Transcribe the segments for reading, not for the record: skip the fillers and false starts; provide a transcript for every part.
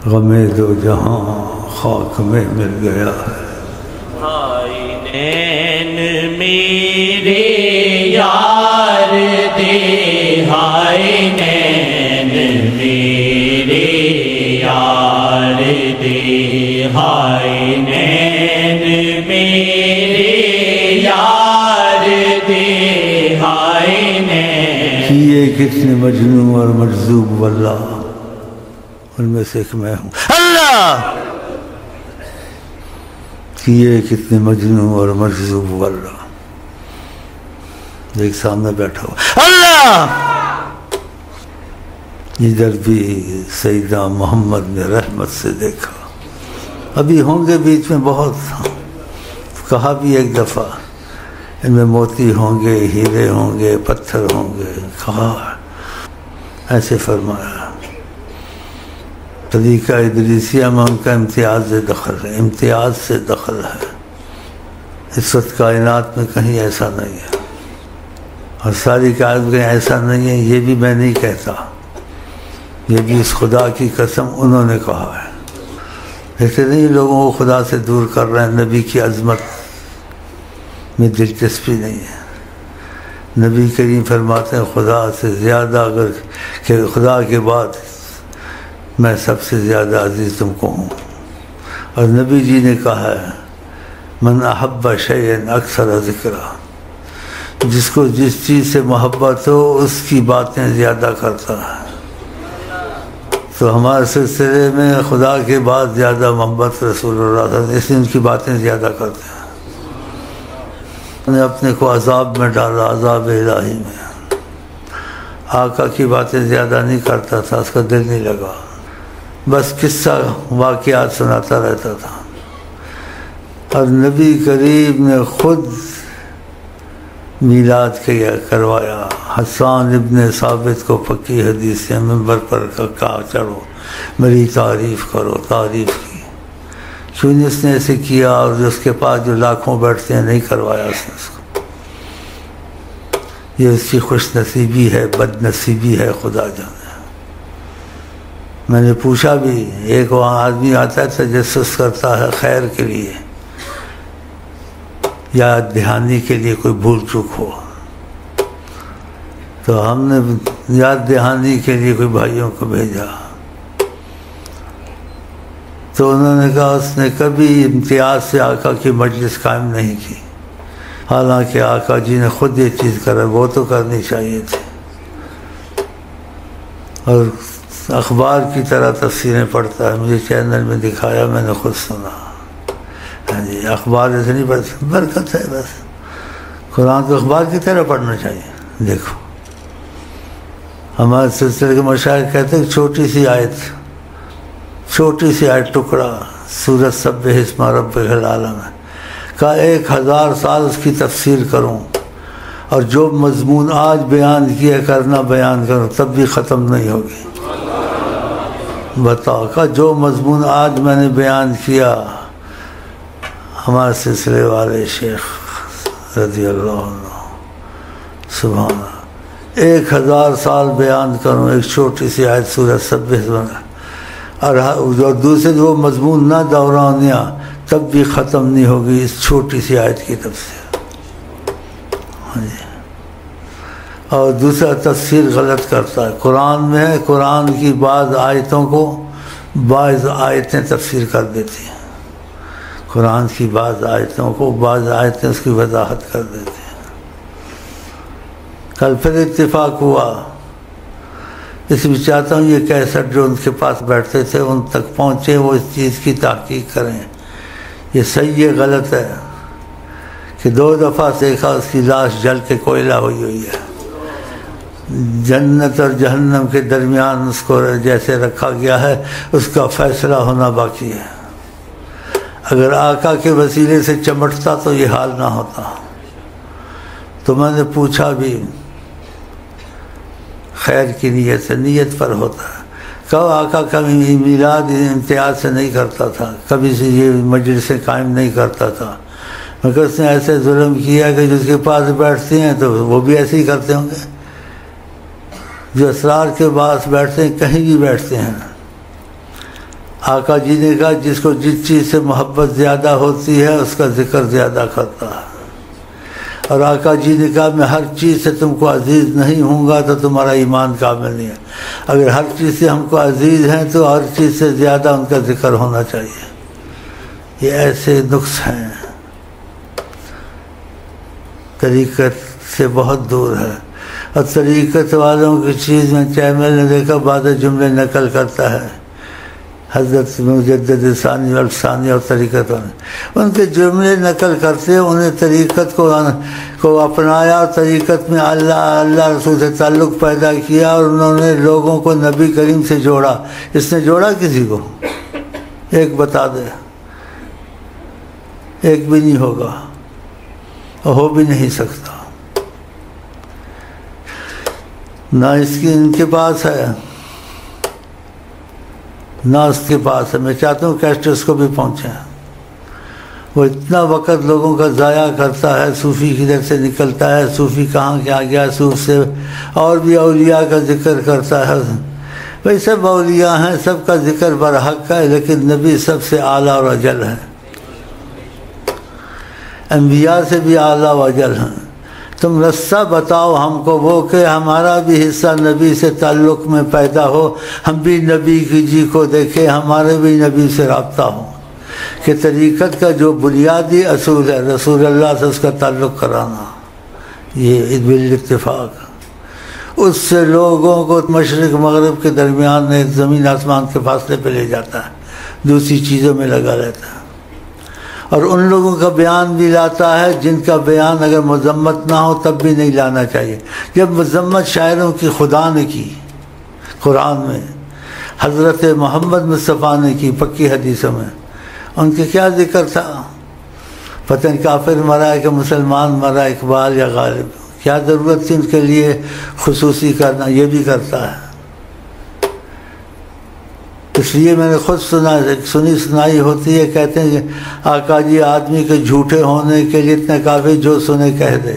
غم دو جہاں خاک میں مل گیا ہے۔ ہائے نین میرے یار دے، ہائے نین میرے یار دے، ہائے نین میرے یار دے، ہائے نین۔ کیے کتنے مجنون اور مجذوب واللہ، ان میں سے ایک میں ہوں اللہ۔ کیے کتنے مجنون اور مجذوب واللہ، ایک سامنے بیٹھا ہوا اللہ۔ ادھر بھی سیدہ محمد نے رحمت سے دیکھا، ابھی ہوں گے بیچ میں بہت، کہا بھی ایک دفعہ ان میں موتی ہوں گے، ہیرے ہوں گے، پتھر ہوں گے، کہا ایسے فرمایا۔ طریقہ ادریسیہ میں ان کا امتیاز دخل ہے، امتیاز سے دخل ہے، اس وقت کائنات میں کہیں ایسا نہیں ہے، اور ساری کائنات میں کہیں ایسا نہیں ہے، یہ بھی میں نہیں کہتا، یہ بھی اس خدا کی قسم انہوں نے کہا ہے۔ ایسے نہیں لوگوں کو خدا سے دور کر رہے ہیں، نبی کی عظمت میں دلچسپی نہیں ہے۔ نبی کریم فرماتے ہیں خدا سے زیادہ، اگر کہ خدا کے بعد میں سب سے زیادہ عزیز تم کو ہوں، اور نبی جی نے کہا ہے من احب شیئا اکثر ذکرہ، جس کو جس چیز سے محبت ہو اس کی باتیں زیادہ کرتا ہے۔ تو ہمارے سلسلے میں خدا کے بعد زیادہ محبت رسول اللہ صلی اللہ علیہ وسلم، اس لیے ان کی باتیں زیادہ کرتے ہیں۔ انہوں نے اپنے کو عذاب میں ڈالا، عذاب الہی میں، آقا کی باتیں زیادہ نہیں کرتا تھا، اس کا دل نہیں لگا، بس قصہ واقعات سناتا رہتا تھا۔ اور نبی کریم نے خود میلاد کروایا، حسان ابن ثابت کو پکی حدیث سے منبر پر کہا چڑھو میری تعریف کرو، تعریف کی، کیوں نہیں اس نے ایسے کیا؟ اور اس کے پاس جو لاکھوں بیٹھتے ہیں نہیں کروایا اس نے اس کو، یہ اس کی خوش نصیبی ہے، بد نصیبی ہے، خدا جانے۔ میں نے پوچھا بھی، ایک وہاں آدمی آتا ہے تجسس کرتا ہے خیر کے لیے، یاد دہانی کے لیے کوئی بھول چوک ہو، تو ہم نے یاد دہانی کے لیے کوئی بھائیوں کو بھیجا، تو انہوں نے کہا اس نے کبھی امتیاز سے آقا کی مجلس قائم نہیں کی، حالانکہ آقا جی نے خود یہ چیز کرا، وہ تو کرنی چاہیے تھی۔ اور اخبار کی طرح تفسیریں پڑھتا ہے، مجھے چینل میں دکھایا، میں نے خود سنا۔ ہاں جی، اخبار ایسے نہیں پڑھتا، برکت ہے بس، قرآن کو اخبار کی طرح پڑھنا چاہیے۔ دیکھو ہمارے سلسلے کے مشائخ کہتے ہیں چھوٹی سی آیت ٹکڑا سورۃ سبح اسم ربک الاعلی ہے، کہا 1000 سال اس کی تفسیر کروں، اور جو مضمون آج بیان کیا کرنا بیان کروں تب بھی ختم نہیں ہوگی۔ بتاؤ کہ جو مضمون آج میں نے بیان کیا، ہمارے سلسلے والے شیخ رضی اللہ عنہ سبحان اللہ، 1000 سال بیان کروں ایک چھوٹی سی آیت سورۃ سبح، اور دوسرے وہ مضمون نہ دورانیہ تب بھی ختم نہیں ہوگی اس چھوٹی سی آیت کی تفسیر۔ ہاں جی، اور دوسرا تفسیر غلط کرتا ہے، قرآن میں ہے، قرآن کی بعض آیتوں کو بعض آیتیں تفسیر کر دیتی ہیں، قرآن کی بعض آیتوں کو بعض آیتیں اس کی وضاحت کر دیتی ہیں۔ کل پھر اتفاق ہوا، اس بھی چاہتا ہوں یہ کیسٹ جو ان کے پاس بیٹھتے تھے ان تک پہنچے، وہ اس چیز کی تحقیق کریں، یہ صحیح ہے غلط ہے، کہ 2 دفعہ دیکھا اس کی لاش جل کے کوئلہ ہوئی ہے، جنت اور جہنم کے درمیان اس کو جیسے رکھا گیا ہے، اس کا فیصلہ ہونا باقی ہے۔ اگر آقا کے وسیلے سے چمٹتا تو یہ حال نہ ہوتا۔ تو میں نے پوچھا بھی، خیر کی نیت سے، نیت پر ہوتا ہے، کب آقا کا میلاد امتیاز سے نہیں کرتا تھا، کبھی سے یہ مجلسیں قائم نہیں کرتا تھا، مگر اس نے ایسے ظلم کیا کہ جس کے پاس بیٹھتے ہیں تو وہ بھی ایسے ہی کرتے ہوں گے، جو اسرار کے پاس بیٹھتے ہیں کہیں بھی بیٹھتے ہیں، آقا جی نے کہا جس کو جس چیز سے محبت زیادہ ہوتی ہے اس کا ذکر زیادہ کرتا ہے، اور آقا جی نے کہا میں ہر چیز سے تم کو عزیز نہیں ہوں گا تو تمہارا ایمان کامل نہیں ہے۔ اگر ہر چیز سے ہم کو عزیز ہیں تو ہر چیز سے زیادہ ان کا ذکر ہونا چاہیے۔ یہ ایسے نقص ہیں، طریقت سے بہت دور ہے، اور طریقت والوں کی چیز میں چیمل نے دیکھا بعض جملے نقل کرتا ہے حضرت مجدد ثانی اور ثانی اور طریقت والے، ان کے جملے نقل کرتے انہیں طریقت کو اپنایا اور طریقت میں اللہ رسول سے تعلق پیدا کیا، اور انہوں نے لوگوں کو نبی کریم سے جوڑا۔ اس نے جوڑا کسی کو؟ ایک بتا دے، ایک بھی نہیں ہوگا، اور ہو بھی نہیں سکتا، نہ اس کی ان کے پاس ہے نہ اس کے پاس ہے۔ میں چاہتا ہوں کیسٹ اس کو بھی پہنچے۔ وہ اتنا وقت لوگوں کا ضائع کرتا ہے، صوفی کدھر سے نکلتا ہے، صوفی کہاں کیا گیا، صوف سے اور بھی اولیاء کا ذکر کرتا ہے۔ بھائی سب اولیاء ہیں، سب کا ذکر برحق ہے، لیکن نبی سب سے اعلیٰ اور اجل ہے، انبیاء سے بھی اعلیٰ و اجل ہیں۔ تم رستہ بتاؤ ہم کو وہ کہ ہمارا بھی حصہ نبی سے تعلق میں پیدا ہو، ہم بھی نبی کی جی کو دیکھیں، ہمارے بھی نبی سے رابطہ ہو، کہ طریقت کا جو بنیادی اصول ہے رسول اللہ سے اس کا تعلق کرانا، یہ بالاتفاق اس سے لوگوں کو مشرق مغرب کے درمیان میں زمین آسمان کے فاصلے پہ لے جاتا ہے، دوسری چیزوں میں لگا رہتا ہے، اور ان لوگوں کا بیان بھی لاتا ہے جن کا بیان اگر مذمت نہ ہو تب بھی نہیں لانا چاہیے۔ جب مذمت شاعروں کی خدا نے کی قرآن میں، حضرت محمد مصطفیٰ نے کی پکی حدیثوں میں، ان کے کیا ذکر تھا؟ پتہ نہیں کافر مرا ہے کہ مسلمان مرا، اقبال یا غالب، کیا ضرورت تھی ان کے لیے خصوصی کرنا؟ یہ بھی کرتا ہے۔ اس لیے میں نے خود سنائی ہوتی ہے، کہتے ہیں کہ آقا جی آدمی کے جھوٹے ہونے کے لیے اتنا کافی جو سنے کہہ دے،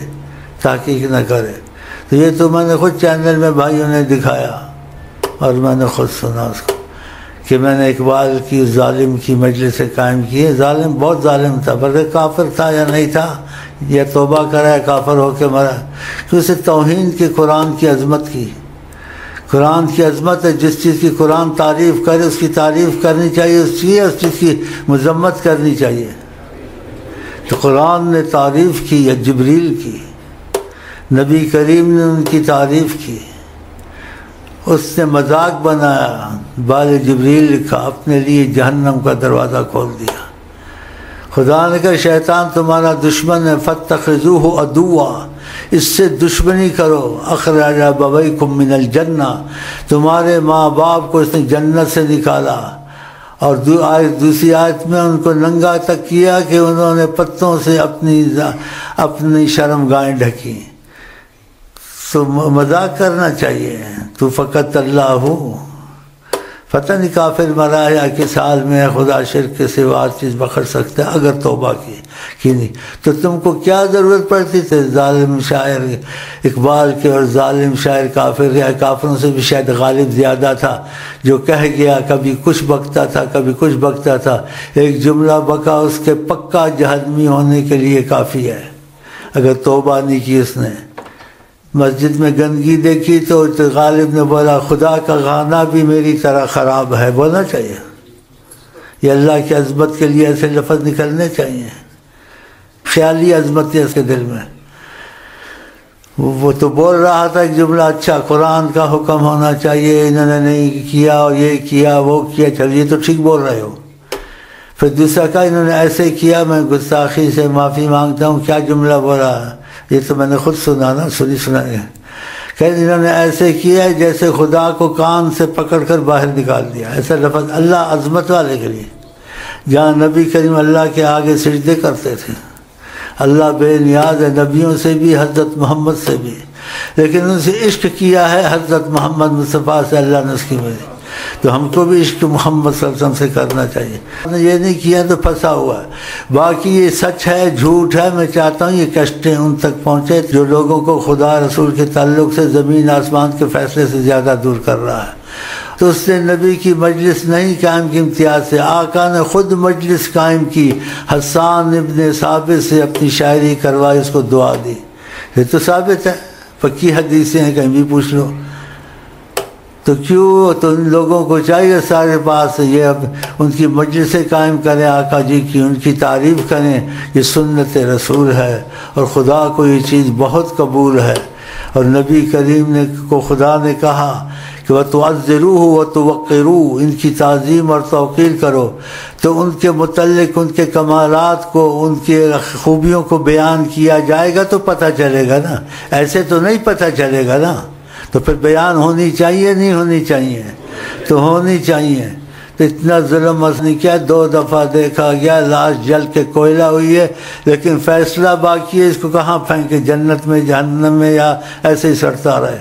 تحقیق نہ کرے۔ تو یہ تو میں نے خود چینل میں بھائیوں نے دکھایا، اور میں نے خود سنا اس کو، کہ میں نے اقبال کی ظالم کی مجلس سے قائم کی ہے۔ ظالم بہت ظالم تھا، بلکہ کافر تھا یا نہیں تھا، یا توبہ کرا یا کافر ہو کے مرا، کہ اسے توہین کی قرآن کی عظمت کی، قرآن کی عظمت ہے، جس چیز کی قرآن تعریف کرے اس کی تعریف کرنی چاہیے، اس چیز کی مذمت کرنی چاہیے۔ تو قرآن نے تعریف کی یا جبریل کی، نبی کریم نے ان کی تعریف کی، اس نے مذاق بنایا، بال جبریل لکھا، اپنے لیے جہنم کا دروازہ کھول دیا۔ خدا نے کہا شیطان تمہارا دشمن ہے، فاتخذوہ عدوا، اس سے دشمنی کرو، اخرج ابویکم من الجنہ، تمہارے ماں باپ کو اس نے جنت سے نکالا، اور دوسری آیت میں ان کو ننگا تک کیا کہ انہوں نے پتوں سے اپنی شرم گاہیں ڈھکی۔ تو مذاق کرنا چاہیے، تو فقط اللہ ہو، پتہ نہیں کافر مرا ہے یا کس حال میں ہے، خدا شرک کے سوا چیز بخر سکتا ہے اگر توبہ کی نہیں، تو تم کو کیا ضرورت پڑتی تھی ظالم شاعر اقبال کے، اور ظالم شاعر کافر ہے، کافروں سے بھی شاید غالب زیادہ تھا، جو کہہ گیا کبھی کچھ بکتا تھا کبھی کچھ بکتا تھا، ایک جملہ بکا اس کے پکا جہنمی ہونے کے لیے کافی ہے، اگر توبہ نہیں کی اس نے۔ مسجد میں گندگی دیکھی تو غالب نے بولا خدا کا گانا بھی میری طرح خراب ہے، بولنا چاہیے، یہ اللہ کی عظمت کے لیے ایسے لفظ نکلنے چاہیے، خیالی عظمت ہے اس کے دل میں۔ وہ تو بول رہا تھا ایک جملہ، اچھا قرآن کا حکم ہونا چاہیے، انہوں نے نہیں کیا اور یہ کیا وہ کیا، چلیے تو ٹھیک بول رہے ہو۔ پھر دوسرا کہا انہوں نے ایسے کیا، میں گستاخی سے معافی مانگتا ہوں، کیا جملہ بولا؟ یہ تو میں نے خود سنا نا، سنا ہے کہ انہوں نے ایسے کیا جیسے خدا کو کان سے پکڑ کر باہر نکال دیا، ایسا لفظ اللہ عظمت والے کے لیے، جہاں نبی کریم اللہ کے آگے سجدے کرتے تھے، اللہ بے نیاز ہے نبیوں سے بھی حضرت محمد سے بھی، لیکن ان سے عشق کیا ہے حضرت محمد مصطفیٰ سے اللہ نے اس کی ملی، تو ہم کو بھی عشق محمد صلی اللہ علیہ وسلم سے کرنا چاہیے۔ یہ نہیں کیا تو پھنسا ہوا ہے، باقی یہ سچ ہے جھوٹ ہے، میں چاہتا ہوں یہ کشتیں ان تک پہنچے جو لوگوں کو خدا رسول کے تعلق سے زمین آسمان کے فیصلے سے زیادہ دور کر رہا ہے۔ تو اس نے نبی کی مجلس نہیں قائم کی امتیاز سے، آقا نے خود مجلس قائم کی، حسان ابن ثابت سے اپنی شاعری کروائی، اس کو دعا دی۔ یہ تو ثابت ہے، پکی حدیثیں ہیں، کہیں بھی پوچھ لو۔ تو کیوں، تو ان لوگوں کو چاہیے سارے پاس یہ اب ان کی مجلسیں قائم کریں، آقا جی کی ان کی تعریف کریں، یہ سنت رسول ہے اور خدا کو یہ چیز بہت قبول ہے۔ اور نبی کریم کو خدا نے کہا کہ وَتُعَزِّرُوهُ وَتُوَقِّرُوهُ، ان کی تعظیم اور توقیر کرو، تو ان کے متعلق ان کے کمالات کو، ان کے خوبیوں کو بیان کیا جائے گا تو پتہ چلے گا نا، ایسے تو نہیں پتہ چلے گا نا۔ تو پھر بیان ہونی چاہیے نہیں ہونی چاہیے؟ تو ہونی چاہیے۔ تو اتنا ظلم مسئلہ کیا، 2 دفعہ دیکھا گیا، لاش جل کے کوئلہ ہوئی ہے، لیکن فیصلہ باقی ہے، اس کو کہاں پھینکے، جنت میں، جہنم میں، یا ایسے ہی سڑتا رہے۔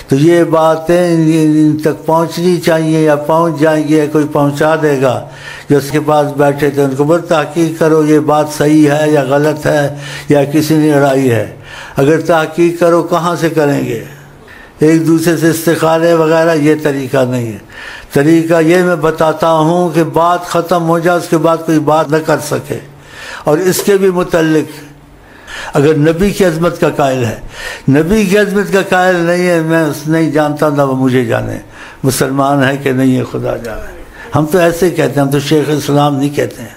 تو یہ باتیں ان تک پہنچنی چاہیے، یا پہنچ جائیں گی، یا کوئی پہنچا دے گا جو اس کے پاس بیٹھے تھے، ان کو بس تحقیق کرو یہ بات صحیح ہے یا غلط ہے یا کسی نے اڑائی ہے۔ اگر تحقیق کرو کہاں سے کریں گے؟ ایک دوسرے سے استخارے وغیرہ، یہ طریقہ نہیں ہے۔ طریقہ یہ میں بتاتا ہوں کہ بات ختم ہو جائے، اس کے بعد کوئی بات نہ کر سکے۔ اور اس کے بھی متعلق اگر نبی کی عظمت کا قائل ہے، نبی کی عظمت کا قائل نہیں ہے، میں اس نہیں جانتا نہ وہ مجھے جانے، مسلمان ہے کہ نہیں ہے خدا جانے۔ ہم تو ایسے کہتے ہیں، ہم تو شیخ اسلام نہیں کہتے ہیں۔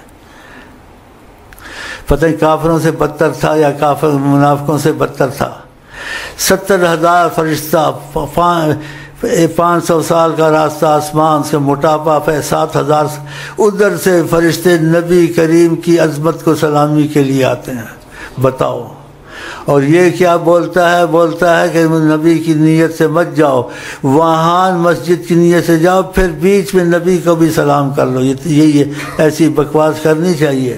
پتہ نہیں کافروں سے بدتر تھا یا کافر منافقوں سے بدتر تھا۔ 70,000 فرشتہ، 500 سال کا راستہ آسمان سے، موٹاپا ہے 7,000، ادھر سے فرشتے نبی کریم کی عظمت کو سلامی کے لیے آتے ہیں، بتاؤ۔ اور یہ کیا بولتا ہے کہ نبی کی نیت سے مت جاؤ، وہاں مسجد کی نیت سے جاؤ، پھر بیچ میں نبی کو بھی سلام کر لو۔ یہ ایسی بکواس کرنی چاہیے؟